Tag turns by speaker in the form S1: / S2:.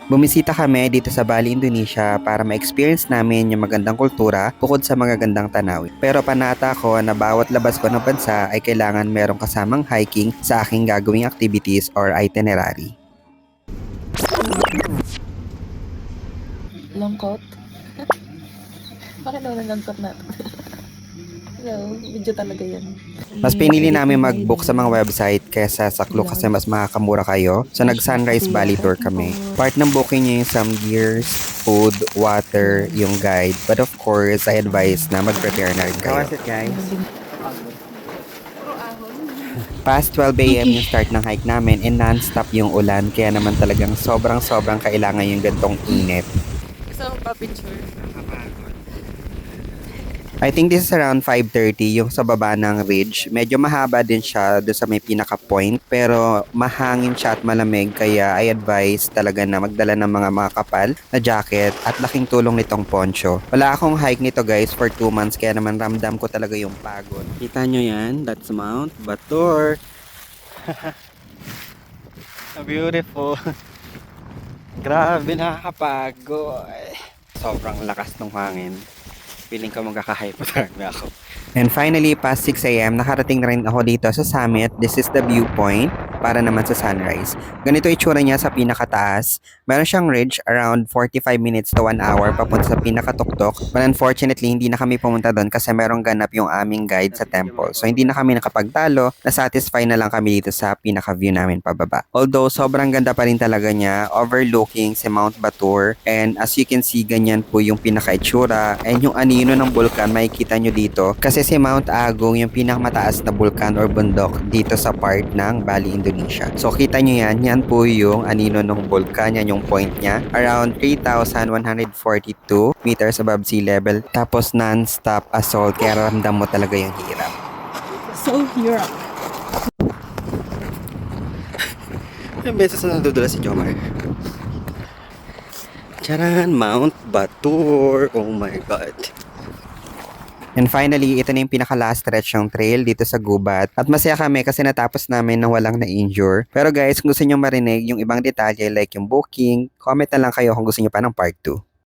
S1: Bumisita kami dito sa Bali, Indonesia para ma-experience namin yung magandang kultura bukod sa mga gandang tanawin. Pero panata ko na bawat labas ko ng bansa ay kailangan merong kasamang hiking sa aking gagawing activities or itinerary.
S2: Lungkot? Bakit naman ang lungkot natin? Hello, video talaga yan.
S1: Mas pinili namin mag-book sa mga website kaysa sa Klook kasi mas makakamura kayo. So nag-Sunrise Valley Tour kami. Part ng booking niyo yung some gears, food, water, yung guide. But of course, I advise na mag-prepare na rin kayo. How was it, guys? Past 12 a.m. yung start ng hike namin and non-stop yung ulan. Kaya naman talagang sobrang kailangan yung gantong init.
S2: Gusto mo pa picture?
S1: I think this is around 5:30 yung sa baba ng ridge. Medyo mahaba din siya doon sa may pinaka-point pero mahangin siya at malamig kaya I advise talaga na magdala ng mga makapal na jacket at laking tulong nitong poncho. Wala akong hike nito guys for 2 months kaya naman ramdam ko talaga yung pagod. Kita nyo yan? That's Mount Batur. Beautiful. Grabe, nakakapagod. Sobrang lakas ng hangin. Feeling ko magkaka-hypothermia ako. And finally, past 6 a.m., nakarating na rin ako dito sa summit. This is the viewpoint para naman sa sunrise. Ganito itsura niya sa pinakataas. Meron siyang ridge around 45 minutes to 1 hour papunta sa pinakatuktok. But unfortunately, hindi na kami pumunta doon kasi merong ganap yung aming guide sa temple. So hindi na kami nakapagtalo. Na-satisfy na lang kami dito sa pinaka-view namin pababa. Although sobrang ganda pa rin talaga niya, overlooking si Mount Batur. And as you can see, ganyan po yung pinaka-itsura. And yung anino ng bulkan, makikita nyo dito. Kasi si Mount Agong yung pinakamataas na bulkan or bundok dito sa part ng Bali, Indonesia. So kita nyo yan, yan po yung anino ng bulkan, yan yung point niya. Around 3,142 meters above sea level. Tapos non-stop assault, kaya ramdam mo talaga yung hirap.
S2: So, hirap.
S1: Ilang beses na nadudula si Jomar. Charan, Mount Batur. Oh my God. And finally, ito na yung pinaka-last stretch ng trail dito sa Gubat. At masaya kami kasi natapos namin nang walang na-injure. Pero guys, kung gusto nyo marinig yung ibang detalye like yung booking, comment na lang kayo kung gusto nyo pa ng part 2.